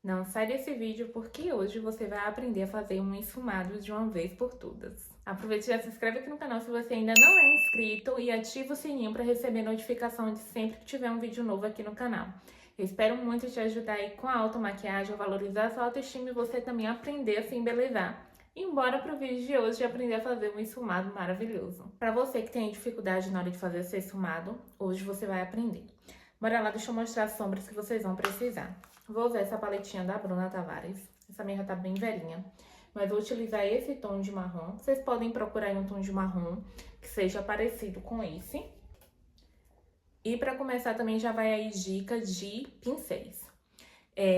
Não sai desse vídeo porque hoje você vai aprender a fazer um esfumado de uma vez por todas. Aproveite e já se inscreve aqui no canal se você ainda não é inscrito e ativa o sininho para receber notificação de sempre que tiver um vídeo novo aqui no canal. Eu espero muito te ajudar aí com a automaquiagem, a valorizar a sua autoestima e você também aprender a se embelezar. E bora pro vídeo de hoje e aprender a fazer um esfumado maravilhoso. Para você que tem dificuldade na hora de fazer esse esfumado, hoje você vai aprender. Bora lá, deixa eu mostrar as sombras que vocês vão precisar. Vou usar essa paletinha da Bruna Tavares. Essa minha já tá bem velhinha. Mas vou utilizar esse tom de marrom. Vocês podem procurar um tom de marrom que seja parecido com esse. E para começar também já vai aí dica de pincéis.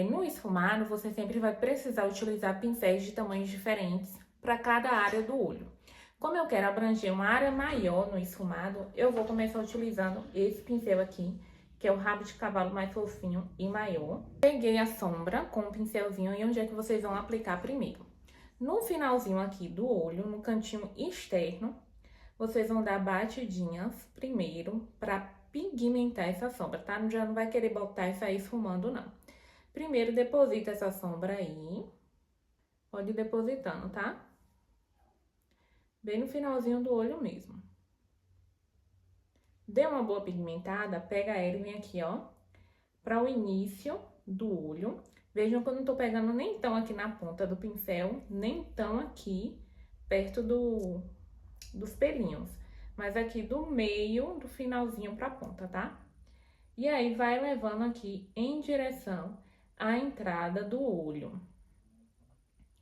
No esfumado, você sempre vai precisar utilizar pincéis de tamanhos diferentes para cada área do olho. Como eu quero abranger uma área maior no esfumado, eu vou começar utilizando esse pincel aqui, que é o rabo de cavalo mais fofinho e maior. Peguei a sombra com o pincelzinho e onde é que vocês vão aplicar primeiro. No finalzinho aqui do olho, no cantinho externo, vocês vão dar batidinhas primeiro para pigmentar essa sombra, tá? Já não vai querer botar e sair esfumando, não. Primeiro, deposita essa sombra aí. Pode ir depositando, tá? Bem no finalzinho do olho mesmo. Deu uma boa pigmentada, pega ela e vem aqui, ó, para o início do olho. Vejam que eu não tô pegando nem tão aqui na ponta do pincel, nem tão aqui perto dos pelinhos, mas aqui do meio, do finalzinho pra ponta, tá? E aí, vai levando aqui em direção à entrada do olho.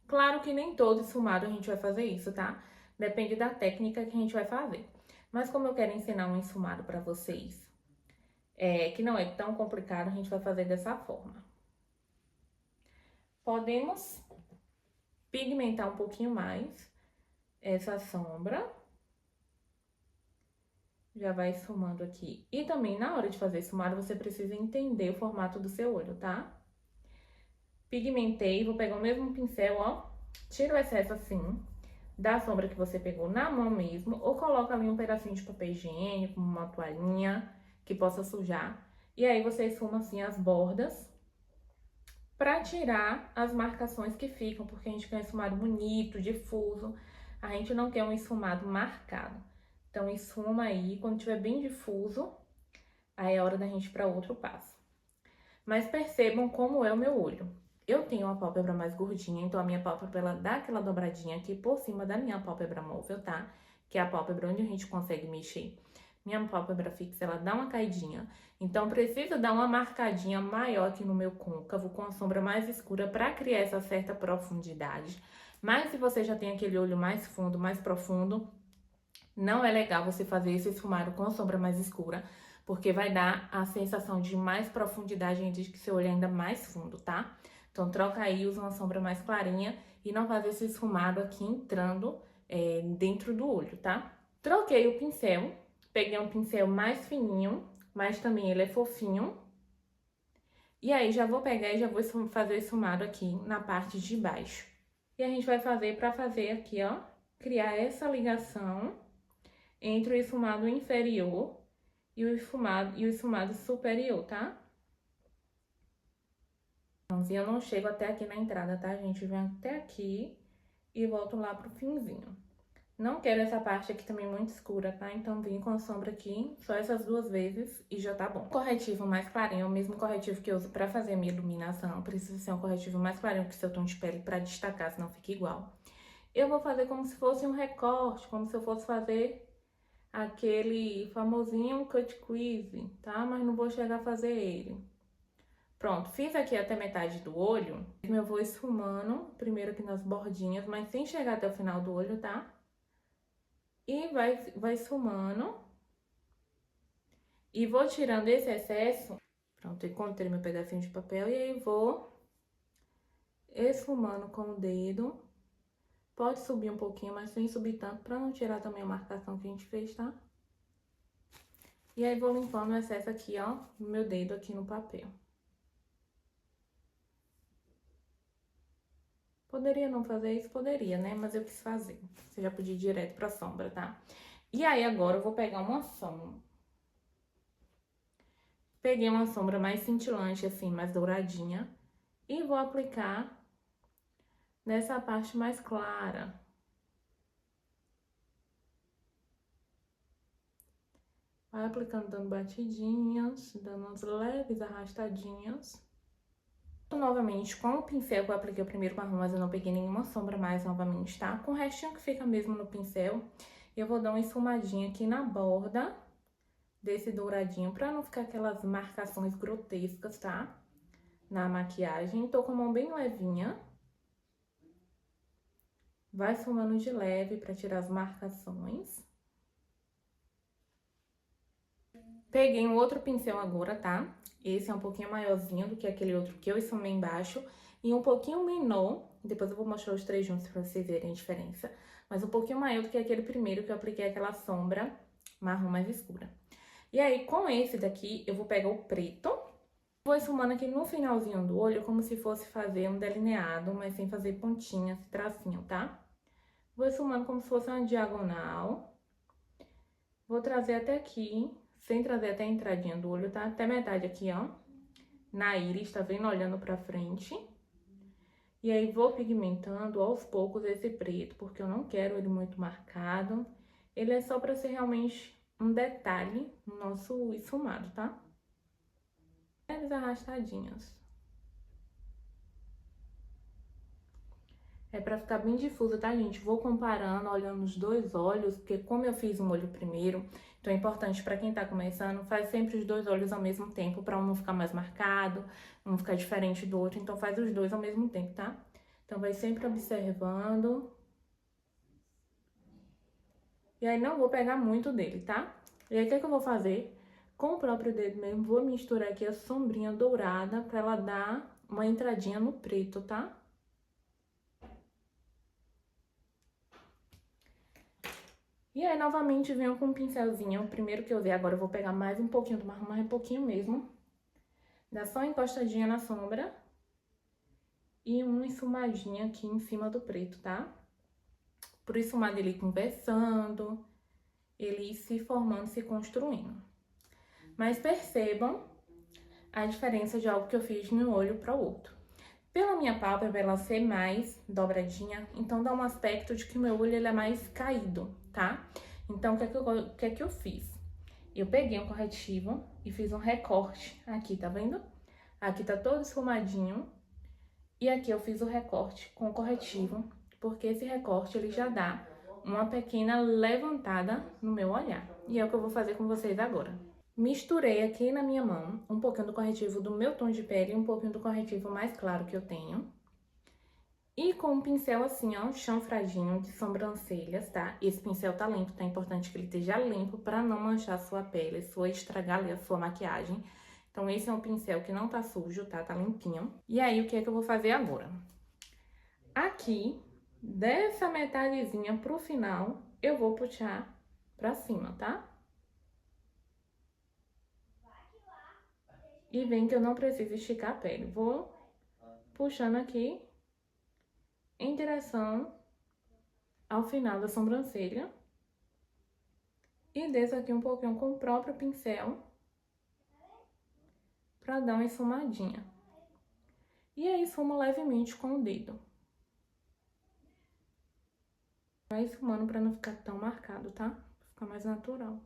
Claro que nem todo esfumado a gente vai fazer isso, tá? Depende da técnica que a gente vai fazer. Mas como eu quero ensinar um esfumado pra vocês, que não é tão complicado, a gente vai fazer dessa forma. Podemos pigmentar um pouquinho mais essa sombra. Já vai esfumando aqui. E também, na hora de fazer esfumado, você precisa entender o formato do seu olho, tá? Pigmentei, vou pegar o mesmo pincel, ó. Tira o excesso assim, da sombra que você pegou na mão mesmo. Ou coloca ali um pedacinho de papel higiênico, uma toalhinha que possa sujar. E aí, você esfuma assim as bordas pra tirar as marcações que ficam. Porque a gente quer um esfumado bonito, difuso. A gente não quer um esfumado marcado. Então, esfuma aí, quando tiver bem difuso, aí é hora da gente ir para outro passo. Mas percebam como é o meu olho. Eu tenho uma pálpebra mais gordinha, então a minha pálpebra, ela dá aquela dobradinha aqui por cima da minha pálpebra móvel, tá? Que é a pálpebra onde a gente consegue mexer. Minha pálpebra fixa, ela dá uma caidinha. Então, precisa dar uma marcadinha maior aqui no meu côncavo, com a sombra mais escura, para criar essa certa profundidade. Mas se você já tem aquele olho mais fundo, mais profundo, não é legal você fazer esse esfumado com a sombra mais escura, porque vai dar a sensação de mais profundidade e diz que seu olho é ainda mais fundo, tá? Então, troca aí, usa uma sombra mais clarinha e não fazer esse esfumado aqui entrando dentro do olho, tá? Troquei o pincel, peguei um pincel mais fininho, mas também ele é fofinho. E aí, já vou pegar e já vou fazer o esfumado aqui na parte de baixo. E a gente vai fazer pra fazer aqui, ó, criar essa ligação entre o esfumado inferior e o esfumado superior, tá? Então, eu não chego até aqui na entrada, tá, gente? Venho até aqui e volto lá pro finzinho. Não quero essa parte aqui também muito escura, tá? Então, vim com a sombra aqui, só essas duas vezes e já tá bom. O corretivo mais clarinho é o mesmo corretivo que eu uso pra fazer a minha iluminação. Precisa ser um corretivo mais clarinho que seu tom de pele pra destacar, senão fica igual. Eu vou fazer como se fosse um recorte, como se eu fosse fazer aquele famosinho cut crease, tá? Mas não vou chegar a fazer ele. Pronto, fiz aqui até metade do olho. Eu vou esfumando, primeiro aqui nas bordinhas, mas sem chegar até o final do olho, tá? E vai esfumando. E vou tirando esse excesso. Pronto, encontrei meu pedacinho de papel e aí vou esfumando com o dedo. Pode subir um pouquinho, mas sem subir tanto, pra não tirar também a marcação que a gente fez, tá? E aí, vou limpando o excesso aqui, ó, no meu dedo aqui no papel. Poderia não fazer isso? Poderia, né? Mas eu quis fazer. Você já podia ir direto pra sombra, tá? E aí, agora, eu vou pegar uma sombra. Peguei uma sombra mais cintilante, assim, mais douradinha. E vou aplicar nessa parte mais clara. Vai aplicando, dando batidinhas, dando umas leves arrastadinhas. Novamente, com o pincel que eu apliquei o primeiro marrom, mas eu não peguei nenhuma sombra mais novamente, tá? Com o restinho que fica mesmo no pincel, eu vou dar uma esfumadinha aqui na borda desse douradinho, pra não ficar aquelas marcações grotescas, tá? Na maquiagem. Tô com a mão bem levinha. Vai esfumando de leve pra tirar as marcações. Peguei um outro pincel agora, tá? Esse é um pouquinho maiorzinho do que aquele outro que eu esfumei embaixo. E um pouquinho menor, depois eu vou mostrar os três juntos pra vocês verem a diferença. Mas um pouquinho maior do que aquele primeiro que eu apliquei aquela sombra marrom mais escura. E aí, com esse daqui, eu vou pegar o preto. Vou esfumando aqui no finalzinho do olho, como se fosse fazer um delineado, mas sem fazer pontinha, esse tracinho, tá? Vou esfumando como se fosse uma diagonal. Vou trazer até aqui, sem trazer até a entradinha do olho, tá? Até metade aqui, ó. Na íris, tá vendo? Olhando pra frente. E aí, vou pigmentando aos poucos esse preto, porque eu não quero ele muito marcado. Ele é só pra ser realmente um detalhe no nosso esfumado, tá? Leves arrastadinhas. É pra ficar bem difuso, tá, gente? Vou comparando, olhando os dois olhos, porque como eu fiz um olho primeiro, então é importante pra quem tá começando, faz sempre os dois olhos ao mesmo tempo, pra um não ficar mais marcado, um não ficar diferente do outro, então faz os dois ao mesmo tempo, tá? Então vai sempre observando. E aí não vou pegar muito dele, tá? E aí o que eu vou fazer? Com o próprio dedo mesmo, vou misturar aqui a sombrinha dourada pra ela dar uma entradinha no preto, tá? E aí, novamente, venho com um pincelzinho, o primeiro que eu usei, agora eu vou pegar mais um pouquinho do marrom, mais um pouquinho mesmo. Dá só uma encostadinha na sombra. E uma esfumadinha aqui em cima do preto, tá? Por esfumado ele conversando, ele se formando, se construindo. Mas percebam a diferença de algo que eu fiz de um olho para o outro. Pela minha pálpebra, ela ser mais dobradinha, então dá um aspecto de que o meu olho ele é mais caído, tá? Então, o que é que eu fiz? Eu peguei um corretivo e fiz um recorte aqui, tá vendo? Aqui tá todo esfumadinho. E aqui eu fiz o recorte com o corretivo, porque esse recorte ele já dá uma pequena levantada no meu olhar. E é o que eu vou fazer com vocês agora. Misturei aqui na minha mão um pouquinho do corretivo do meu tom de pele e um pouquinho do corretivo mais claro que eu tenho. E com um pincel assim, ó, chanfradinho de sobrancelhas, tá? Esse pincel tá limpo, tá? É importante que ele esteja limpo pra não manchar a sua pele, estragar ali a sua maquiagem. Então, esse é um pincel que não tá sujo, tá? Tá limpinho. E aí, o que é que eu vou fazer agora? Aqui, dessa metadezinha pro final, eu vou puxar pra cima, tá? E vem que eu não preciso esticar a pele. Vou puxando aqui em direção ao final da sobrancelha. E desço aqui um pouquinho com o próprio pincel pra dar uma esfumadinha. E aí, esfumo levemente com o dedo. Vai esfumando pra não ficar tão marcado, tá? Pra ficar mais natural.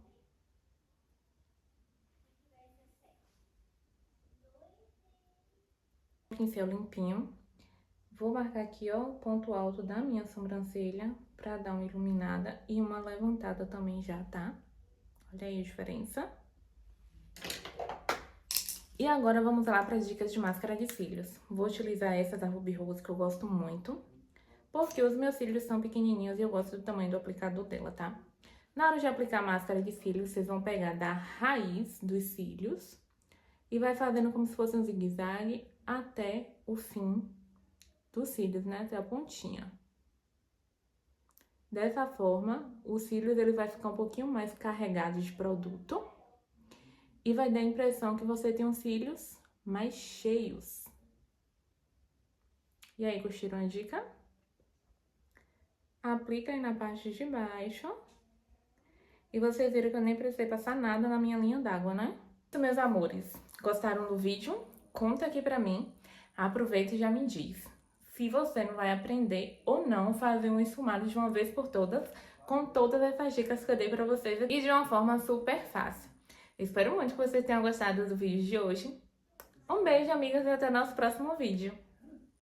Pincel limpinho. Vou marcar aqui, ó, o ponto alto da minha sobrancelha pra dar uma iluminada e uma levantada também já, tá? Olha aí a diferença. E agora vamos lá para as dicas de máscara de cílios. Vou utilizar essa da Ruby Rose, que eu gosto muito, porque os meus cílios são pequenininhos e eu gosto do tamanho do aplicador dela, tá? Na hora de aplicar a máscara de cílios, vocês vão pegar da raiz dos cílios e vai fazendo como se fosse um zigue-zague até o fim dos cílios, né? Até a pontinha. Dessa forma, os cílios ele vai ficar um pouquinho mais carregado de produto e vai dar a impressão que você tem os cílios mais cheios. E aí, curtiram a dica? Aplica aí na parte de baixo. E vocês viram que eu nem precisei passar nada na minha linha d'água, né? Então, meus amores, gostaram do vídeo? Conta aqui pra mim. Aproveita e já me diz se você não vai aprender ou não fazer um esfumado de uma vez por todas, com todas essas dicas que eu dei pra vocês aqui, e de uma forma super fácil. Espero muito que vocês tenham gostado do vídeo de hoje. Um beijo, amigas, e até o nosso próximo vídeo.